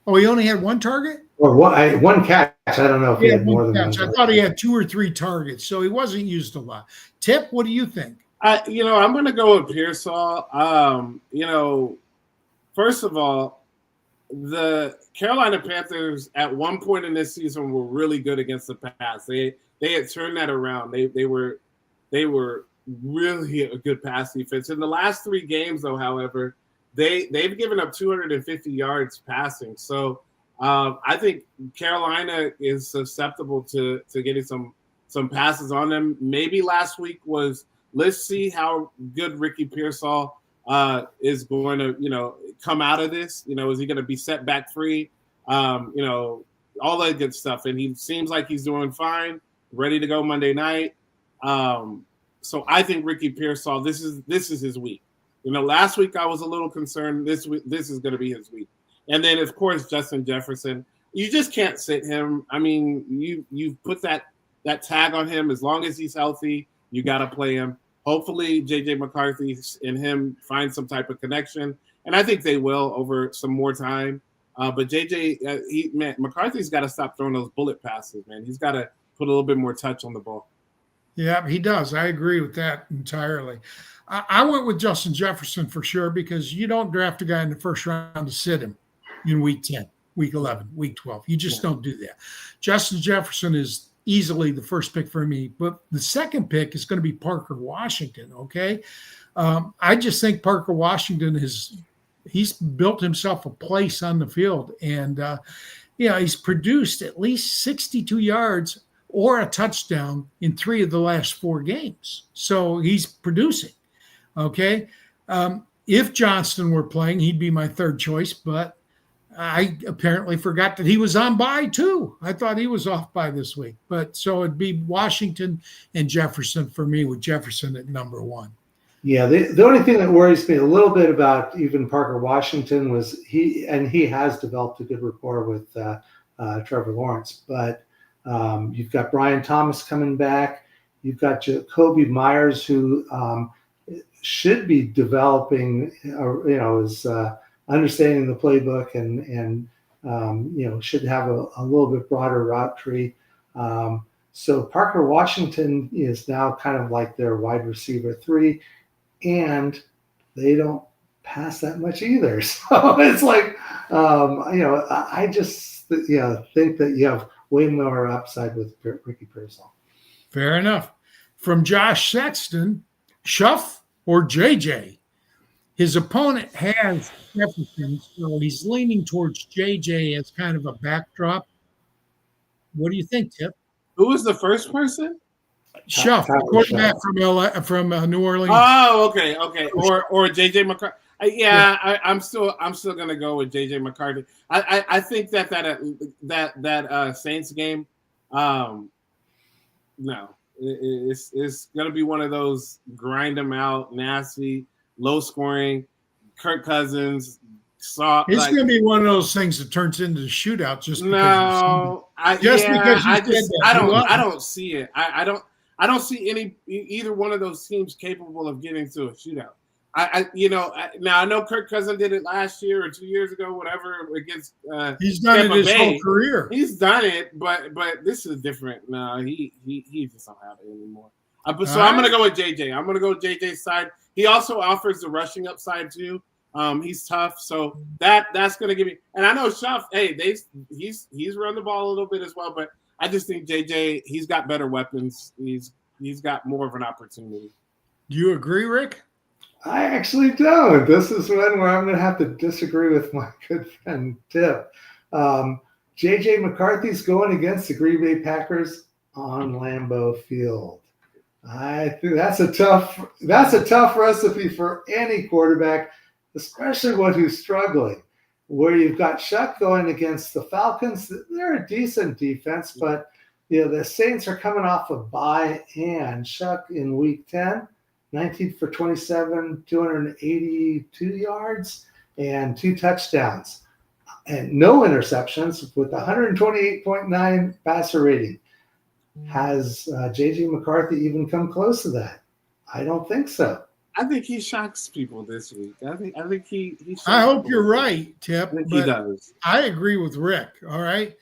Oh, he only had 1 target? Or one catch. I don't know if he had more than catch. one. I thought he had 2 or 3 targets, so he wasn't used a lot. Tip, what do you think? I'm going to go with Pearsall. First of all, the Carolina Panthers at one point in this season were really good against the pass. They had turned that around. They were really a good pass defense. In the last 3 games, though, however, they've given up 250 yards passing. So I think Carolina is susceptible to getting some passes on them. Maybe last week was, let's see how good Ricky Pearsall is going to, come out of this. Is he going to be set back free? All that good stuff. And he seems like he's doing fine, ready to go Monday night. So I think Ricky Pearsall, this is his week. Last week I was a little concerned. This is going to be his week. And then, of course, Justin Jefferson. You just can't sit him. I mean, you put that tag on him. As long as he's healthy, you got to play him. Hopefully, J.J. McCarthy and him find some type of connection. And I think they will over some more time. But J.J., McCarthy's got to stop throwing those bullet passes, man. He's got to put a little bit more touch on the ball. Yeah, he does. I agree with that entirely. I went with Justin Jefferson for sure because you don't draft a guy in the first round to sit him in week 10, week 11, week 12. You just don't do that. Justin Jefferson is easily the first pick for me, but the second pick is going to be Parker Washington, okay? I just think Parker Washington he's built himself a place on the field, and he's produced at least 62 yards or a touchdown in 3 of the last 4 games. So he's producing, okay? If Johnston were playing, he'd be my third choice, but I apparently forgot that he was on bye too. I thought he was off bye this week. But so it'd be Washington and Jefferson for me, with Jefferson at number 1. Yeah, the only thing that worries me a little bit about even Parker Washington was he has developed a good rapport with Trevor Lawrence. But you've got Brian Thomas coming back. You've got Jacoby Myers, who should be developing, is understanding the playbook and should have a little bit broader route tree. So Parker Washington is now kind of like their wide receiver 3, and they don't pass that much either. So it's like, I just think that you have way more upside with Ricky Pearsall. Fair enough. From Josh Sexton, Shuff or JJ? His opponent has Jefferson, so he's leaning towards JJ as kind of a backdrop. What do you think, Tip? Who was the first person? Shuff, quarterback from New Orleans. Oh, okay. Or JJ McCarthy. I'm still gonna go with JJ McCarthy. I think that Saints game, no, it's gonna be one of those grind them out, nasty, low scoring. Kirk Cousins. It's going to be one of those things that turns into a shootout. Just no, because I don't see it. I don't see either one of those teams capable of getting to a shootout. Now I know Kirk Cousins did it last year or 2 years ago, whatever, against He's done Tampa it his whole Bay. career. He's done it, but this is different. No, he just don't have it anymore. So I'm going to go with JJ. I'm going to go with JJ's side. He also offers the rushing upside too. He's tough, so that's going to give me. And I know Shuff. Hey, he's run the ball a little bit as well, but I just think JJ, he's got better weapons. He's got more of an opportunity. Do you agree, Rick? I actually don't. This is one where I'm going to have to disagree with my good friend Tipp. J.J. McCarthy's going against the Green Bay Packers on Lambeau Field. I think that's a tough recipe for any quarterback, especially one who's struggling. Where you've got Shuck going against the Falcons, they're a decent defense, but the Saints are coming off a bye, and Shuck in Week 10, 19 for 27, 282 yards, and 2 touchdowns, and no interceptions with 128.9 passer rating. Has J.J. McCarthy even come close to that? I don't think so. I think he shocks people this week. I think he I hope you're right, Tip. I think he does. I agree with Rick. All right.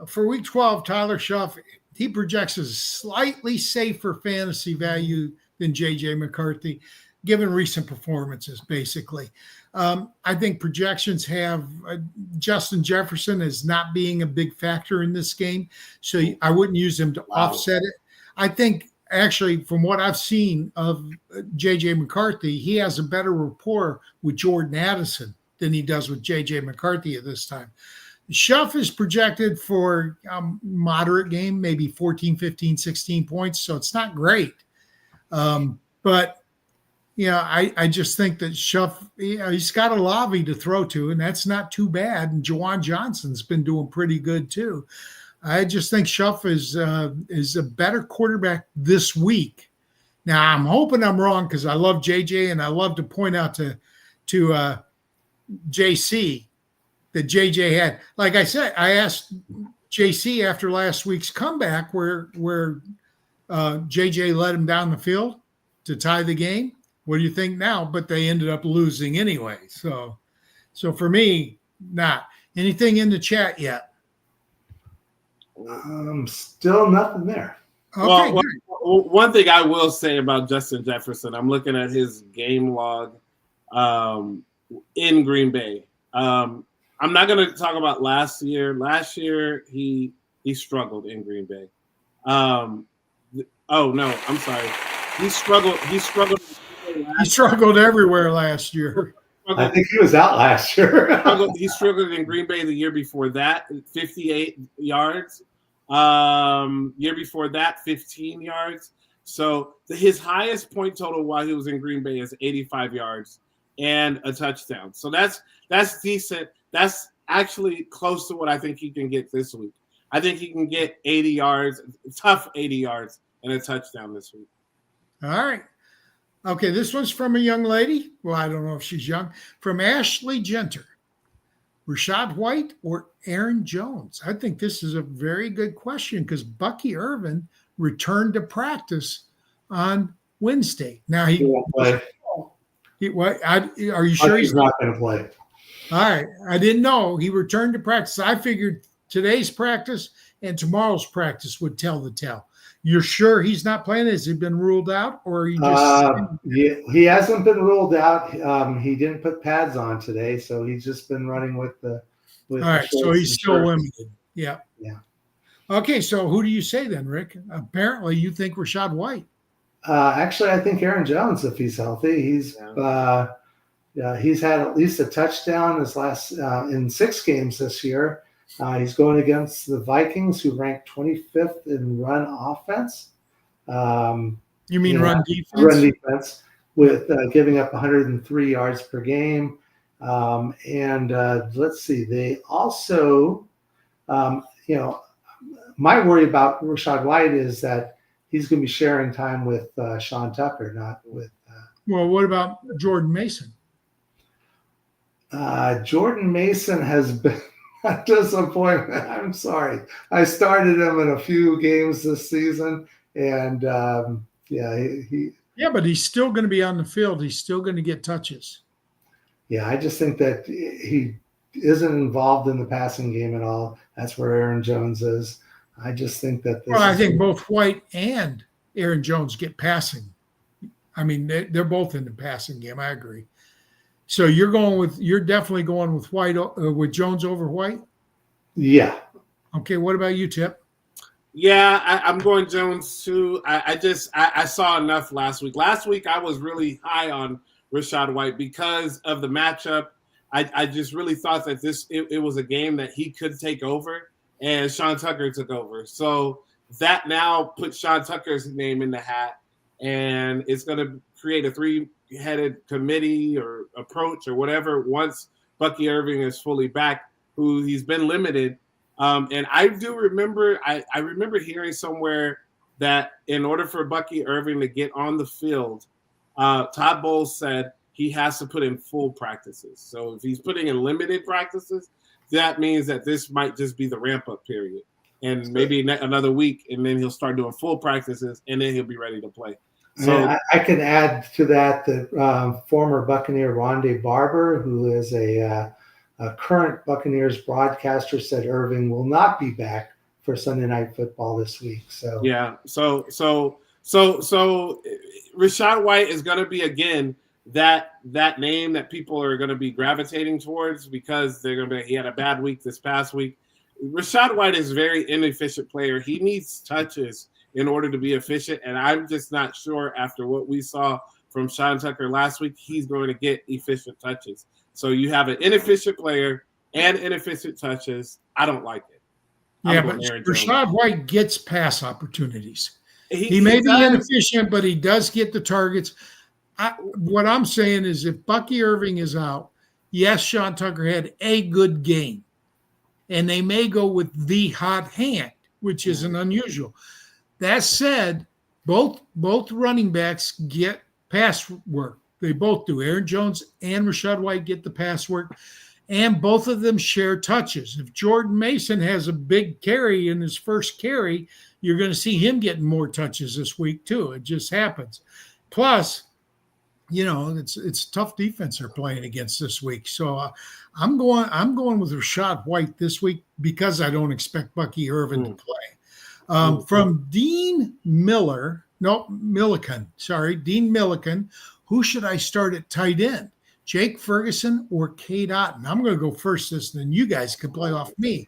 For Week 12, Tyler Shuff, he projects a slightly safer fantasy value than J.J. McCarthy, given recent performances, basically. I think projections have Justin Jefferson as not being a big factor in this game, so I wouldn't use him to offset it. I think, actually, from what I've seen of J.J. McCarthy, he has a better rapport with Jordan Addison than he does with J.J. McCarthy at this time. Shuff is projected for a moderate game, maybe 14, 15, 16 points, so it's not great. But I just think that Shuff, he's got a Olave to throw to, and that's not too bad. And Jawan Johnson's been doing pretty good too. I just think Shuff is a better quarterback this week. Now I'm hoping I'm wrong because I love JJ, and I love to point out to JC that JJ had. Like I said, I asked JC after last week's comeback where JJ led him down the field to tie the game. What do you think now? But they ended up losing anyway. So for me, not anything in the chat yet. Still nothing there. Okay. Well, one thing I will say about Justin Jefferson, I'm looking at his game log in Green Bay. I'm not going to talk about last year. Last year he struggled in Green Bay. Oh no, I'm sorry. He struggled. He struggled everywhere last year. I think he was out last year. He struggled in Green Bay the year before that, 58 yards. Year before that, 15 yards. So his highest point total while he was in Green Bay is 85 yards and a touchdown. So that's decent. That's actually close to what I think he can get this week. I think he can get 80 yards, tough 80 yards, and a touchdown this week. All right. Okay, this one's from a young lady. Well, I don't know if she's young. From Ashley Genter. Rachaad White or Aaron Jones? I think this is a very good question because Bucky Irvin returned to practice on Wednesday. Now he won't play. Are you sure he's not going to play? All right. I didn't know he returned to practice. I figured today's practice and tomorrow's practice would tell the tale. You're sure he's not playing? Has he been ruled out, or are you just? He hasn't been ruled out. He didn't put pads on today, so he's just been running with the. All right, so he's still limited. Yeah. Yeah. Okay, so who do you say then, Rick? Apparently, you think Rachaad White. Actually, I think Aaron Jones, if he's healthy, he's had at least a touchdown his last in 6 games this year. He's going against the Vikings, who ranked 25th in run offense. You mean run defense? Run defense, with giving up 103 yards per game. And let's see, they also, my worry about Rachaad White is that he's going to be sharing time with Sean Tucker, not with. Well, what about Jordan Mason? Jordan Mason has been a disappointment. I'm sorry. I started him in a few games this season, and Yeah, but he's still going to be on the field. He's still going to get touches. Yeah, I just think that he isn't involved in the passing game at all. That's where Aaron Jones is. I just think that this. Well, I think both White and Aaron Jones get passing. I mean, they're both in the passing game. I agree. So you're definitely going with White with Jones over White. Yeah. Okay. What about you, Tip? Yeah, I'm going Jones too. I saw enough last week. Last week I was really high on Rachaad White because of the matchup. I just really thought that it was a game that he could take over, and Sean Tucker took over. So that now puts Sean Tucker's name in the hat, and it's going to create a three-headed committee or approach or whatever once Bucky Irving is fully back, who he's been limited. And I do remember, I remember hearing somewhere that in order for Bucky Irving to get on the field, Todd Bowles said he has to put in full practices. So if he's putting in limited practices, that means that this might just be the ramp-up period. And maybe another week, and then he'll start doing full practices, and then he'll be ready to play. So I can add to that former Buccaneer Rondé Barber, who is a current Buccaneers broadcaster, said Irving will not be back for Sunday Night Football this week. So yeah, so Rachaad White is going to be again that name that people are going to be gravitating towards because they're going to be. He had a bad week this past week. Rachaad White is a very inefficient player. He needs touches in order to be efficient, and I'm just not sure after what we saw from Sean Tucker last week, he's going to get efficient touches. So you have an inefficient player and inefficient touches. I don't like it. Yeah, but Rachaad White gets pass opportunities. He may be inefficient, but he does get the targets. What I'm saying is if Bucky Irving is out, yes, Sean Tucker had a good game, and they may go with the hot hand, which isn't unusual. That said, both running backs get pass work. They both do. Aaron Jones and Rachaad White get the pass work, and both of them share touches. If Jordan Mason has a big carry in his first carry, you're going to see him getting more touches this week too. It just happens. Plus, it's tough defense they're playing against this week. So I'm going with Rachaad White this week because I don't expect Bucky Irving to play. From Dean Milliken. Who should I start at tight end? Jake Ferguson or Cade Otton? I'm going to go first this, then you guys can play off me.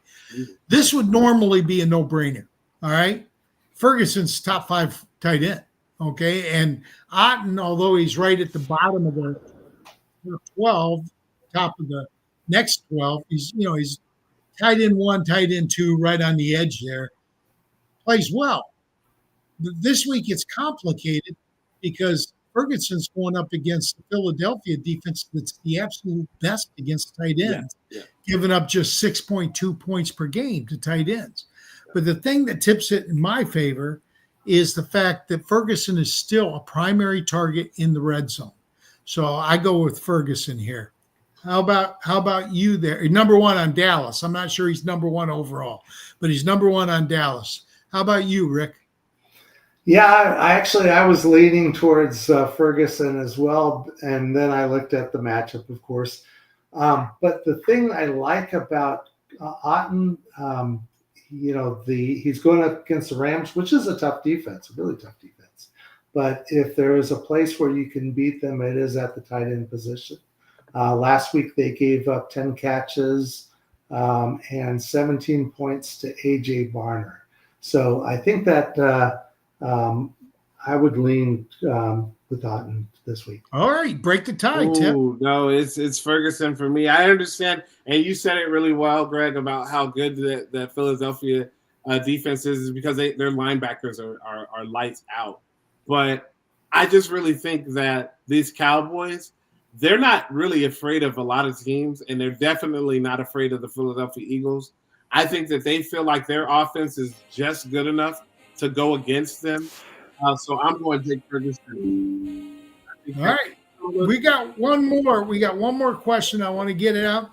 This would normally be a no-brainer, all right? Ferguson's top 5 tight end, okay? And Otton, although he's right at the bottom of the 12, top of the next 12, he's tight end 1, tight end 2, right on the edge there. Plays well. This week it's complicated because Ferguson's going up against the Philadelphia defense that's the absolute best against tight ends, giving up just 6.2 points per game to tight ends. But the thing that tips it in my favor is the fact that Ferguson is still a primary target in the red zone. So I go with Ferguson here. How about you there? Number 1 on Dallas. I'm not sure he's number 1 overall, but he's number 1 on Dallas. How about you, Rick? Yeah, I was leaning towards Ferguson as well, and then I looked at the matchup, of course. But the thing I like about Otton, he's going up against the Rams, which is a tough defense, a really tough defense. But if there is a place where you can beat them, it is at the tight end position. Last week they gave up 10 catches and 17 points to A.J. Barner. So I think that I would lean with Otton this week. All right, break the tie, Tip. No, it's Ferguson for me. I understand, and you said it really well, Greg, about how good the Philadelphia defense is because their linebackers are lights out. But I just really think that these Cowboys, they're not really afraid of a lot of teams, and they're definitely not afraid of the Philadelphia Eagles. I think that they feel like their offense is just good enough to go against them. So I'm going to take Ferguson. All right. We got one more. We got one more question. I want to get it out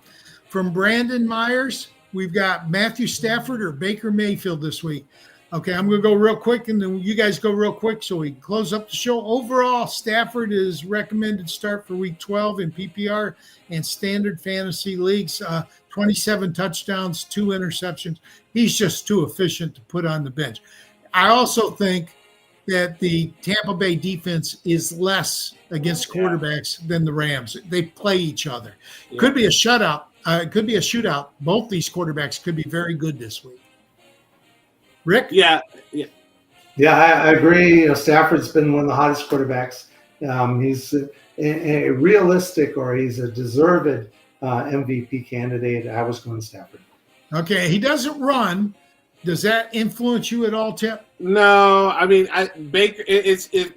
from Brandon Myers. We've got Matthew Stafford or Baker Mayfield this week. Okay, I'm going to go real quick, and then you guys go real quick so we close up the show. Overall, Stafford is recommended start for Week 12 in PPR and standard fantasy leagues. 27 touchdowns, 2 interceptions. He's just too efficient to put on the bench. I also think that the Tampa Bay defense is less against quarterbacks than the Rams. They play each other. Yeah. Could be a shutout. It could be a shootout. Both these quarterbacks could be very good this week. Rick? Yeah. I agree. Stafford's been one of the hottest quarterbacks. He's a realistic, or he's a deserved MVP candidate. I was going Stafford. Okay, he doesn't run. Does that influence you at all, Tip? No, I mean, Baker.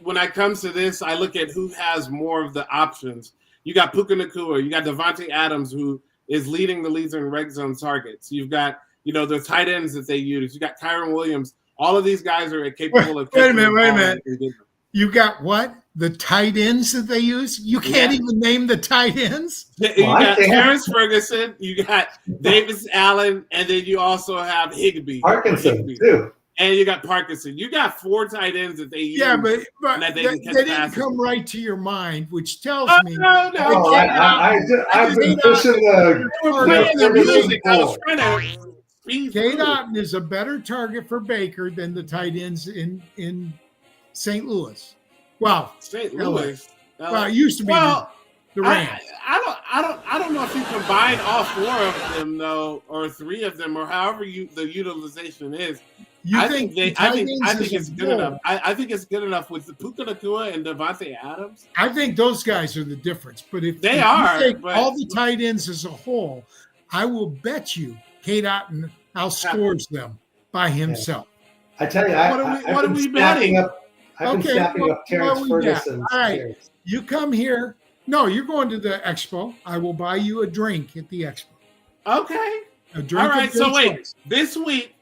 When it comes to this, I look at who has more of the options. You got Puka Nacua. You got Devontae Adams, who is leading the leagues in red zone targets. You've got, the tight ends that they use. You got Kyron Williams. All of these guys are capable of. Wait a minute. You got what? The tight ends that they use? You can't even name the tight ends? You got Terrence Ferguson, you got Davis Allen, and then you also have Higbee. Parkinson, too. And you got Parkinson. You got 4 tight ends that they use. Yeah, but they didn't come right to your mind, which tells me. No. I've been pushing the music. I was trying to speed. Kate Otten is a better target for Baker than the tight ends in St. Louis. Well, St. Louis. Well, it used to be the Rams. I don't know if you combine all 4 of them though, or 3 of them, or however the utilization is. I think it's good enough. I think it's good enough with the Puka Nacua and Devontae Adams. I think those guys are the difference. But if you take all the tight ends as a whole, I will bet you Kate Otten outscores them by himself. I tell you, what are we betting? I've been snapping up Terrence Ferguson. All right, you come here. No, you're going to the expo. I will buy you a drink at the expo. Okay. A drink. All right. So wait, this week,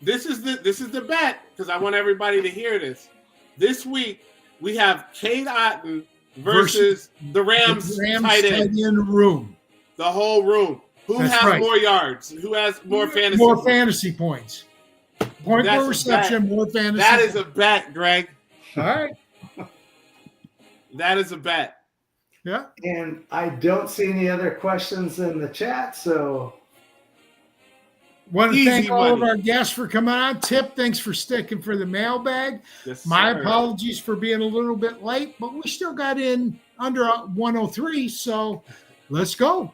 this is the bet, because I want everybody to hear this. This week we have Kate Otten versus the Rams tight end room. The whole room. Who has more yards? Who has more fantasy? More fantasy points. Point per reception, more fantasy. That is a bet, Greg. All right. That is a bet. Yeah. And I don't see any other questions in the chat, so. Want to thank all of our guests for coming on. Tip, thanks for sticking for the mailbag. Yes, My apologies for being a little bit late, but we still got in under 103, so let's go.